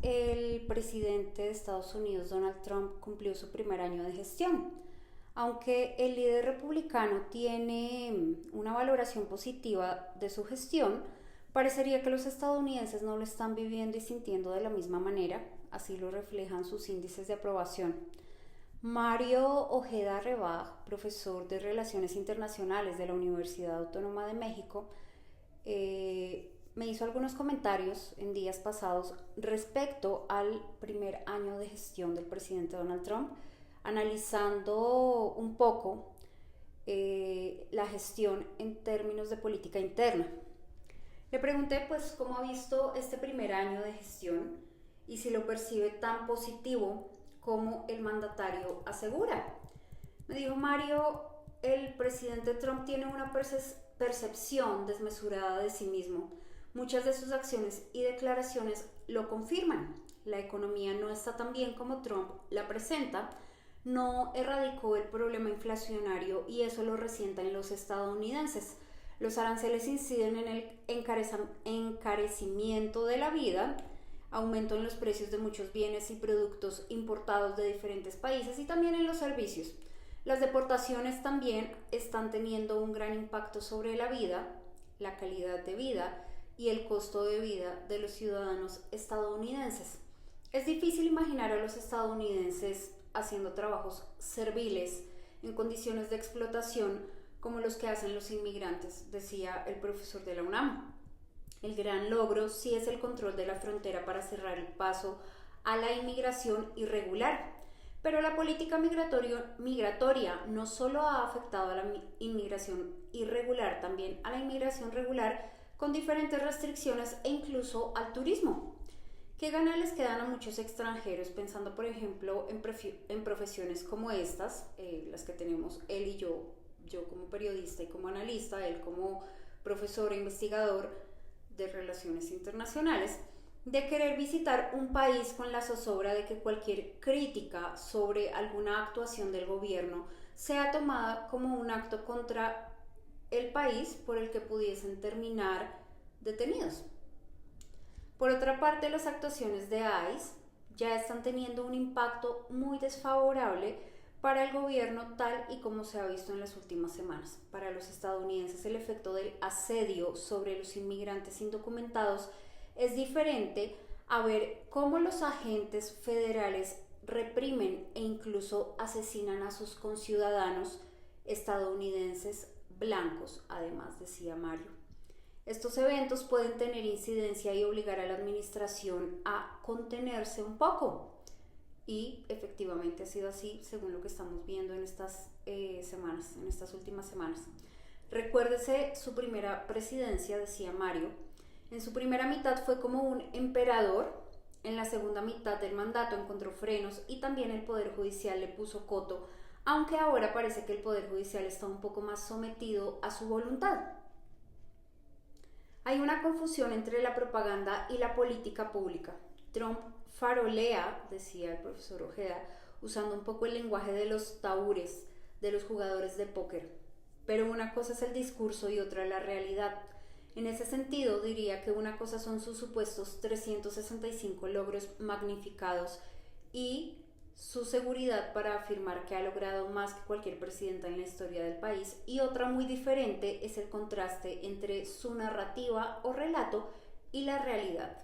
el presidente de Estados Unidos, Donald Trump, cumplió su primer año de gestión. Aunque el líder republicano tiene una valoración positiva de su gestión, parecería que los estadounidenses no lo están viviendo y sintiendo de la misma manera, así lo reflejan sus índices de aprobación. Mario Ojeda Rebaj, profesor de Relaciones Internacionales de la Universidad Autónoma de México, me hizo algunos comentarios en días pasados respecto al primer año de gestión del presidente Donald Trump, analizando un poco la gestión en términos de política interna. Le pregunté pues cómo ha visto este primer año de gestión y si lo percibe tan positivo como el mandatario asegura. Me dijo: Mario, el presidente Trump tiene una percepción desmesurada de sí mismo. Muchas de sus acciones y declaraciones lo confirman. La economía no está tan bien como Trump la presenta, no erradicó el problema inflacionario y eso lo resientan los estadounidenses. Los aranceles inciden en el encarecimiento de la vida, aumento en los precios de muchos bienes y productos importados de diferentes países y también en los servicios. Las deportaciones también están teniendo un gran impacto sobre la vida, la calidad de vida y el costo de vida de los ciudadanos estadounidenses. Es difícil imaginar a los estadounidenses haciendo trabajos serviles en condiciones de explotación como los que hacen los inmigrantes, decía el profesor de la UNAM. El gran logro sí es el control de la frontera para cerrar el paso a la inmigración irregular. Pero la política migratoria no solo ha afectado a la inmigración irregular, también a la inmigración regular con diferentes restricciones e incluso al turismo. ¿Qué ganas les quedan a muchos extranjeros pensando, por ejemplo, en profesiones como estas, las que tenemos él y yo como periodista y como analista, él como profesor e investigador de relaciones internacionales, de querer visitar un país con la zozobra de que cualquier crítica sobre alguna actuación del gobierno sea tomada como un acto contra el país por el que pudiesen terminar detenidos? Por otra parte, las actuaciones de ICE ya están teniendo un impacto muy desfavorable para el gobierno, tal y como se ha visto en las últimas semanas. Para los estadounidenses, el efecto del asedio sobre los inmigrantes indocumentados es diferente a ver cómo los agentes federales reprimen e incluso asesinan a sus conciudadanos estadounidenses blancos, además, decía Mario. Estos eventos pueden tener incidencia y obligar a la administración a contenerse un poco. Y efectivamente ha sido así, según lo que estamos viendo en estas semanas, en estas últimas semanas. Recuérdese su primera presidencia, decía Mario. En su primera mitad fue como un emperador. En la segunda mitad del mandato encontró frenos y también el Poder Judicial le puso coto, aunque ahora parece que el Poder Judicial está un poco más sometido a su voluntad. Hay una confusión entre la propaganda y la política pública. Trump farolea, decía el profesor Ojeda, usando un poco el lenguaje de los tahúres, de los jugadores de póker. Pero una cosa es el discurso y otra la realidad. En ese sentido, diría que una cosa son sus supuestos 365 logros magnificados y su seguridad para afirmar que ha logrado más que cualquier presidenta en la historia del país, y otra muy diferente es el contraste entre su narrativa o relato y la realidad.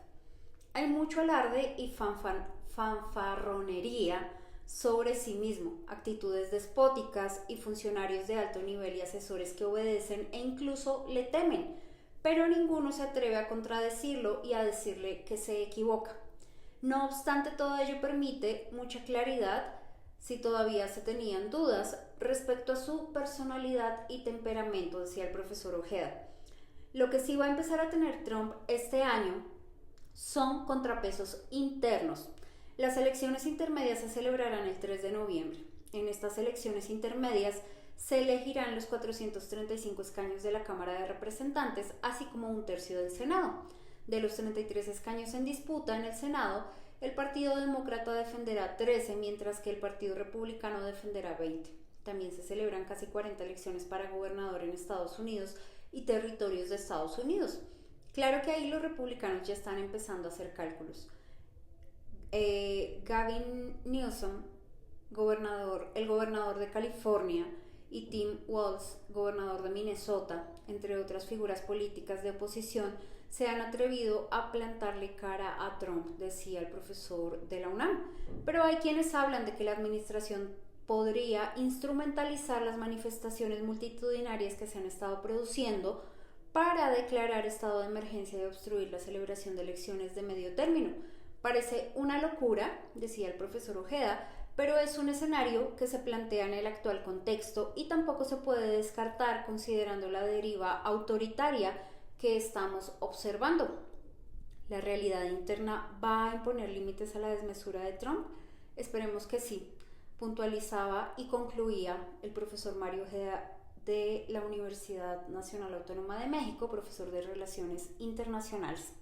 Hay mucho alarde y fanfarronería sobre sí mismo, actitudes despóticas y funcionarios de alto nivel y asesores que obedecen e incluso le temen, pero ninguno se atreve a contradecirlo y a decirle que se equivoca. No obstante, todo ello permite mucha claridad si todavía se tenían dudas respecto a su personalidad y temperamento, decía el profesor Ojeda. Lo que sí va a empezar a tener Trump este año son contrapesos internos. Las elecciones intermedias se celebrarán el 3 de noviembre. En estas elecciones intermedias se elegirán los 435 escaños de la Cámara de Representantes, así como un tercio del Senado. De los 33 escaños en disputa en el Senado, el Partido Demócrata defenderá 13, mientras que el Partido Republicano defenderá 20. También se celebran casi 40 elecciones para gobernador en Estados Unidos y territorios de Estados Unidos. Claro que ahí los republicanos ya están empezando a hacer cálculos. Gavin Newsom, el gobernador de California, y Tim Walz, gobernador de Minnesota, entre otras figuras políticas de oposición, se han atrevido a plantarle cara a Trump, decía el profesor de la UNAM. Pero hay quienes hablan de que la administración podría instrumentalizar las manifestaciones multitudinarias que se han estado produciendo para declarar estado de emergencia y obstruir la celebración de elecciones de medio término. Parece una locura, decía el profesor Ojeda, pero es un escenario que se plantea en el actual contexto y tampoco se puede descartar considerando la deriva autoritaria que estamos observando. ¿La realidad interna va a imponer límites a la desmesura de Trump? Esperemos que sí, puntualizaba y concluía el profesor Mario Ojeda de la Universidad Nacional Autónoma de México, profesor de Relaciones Internacionales.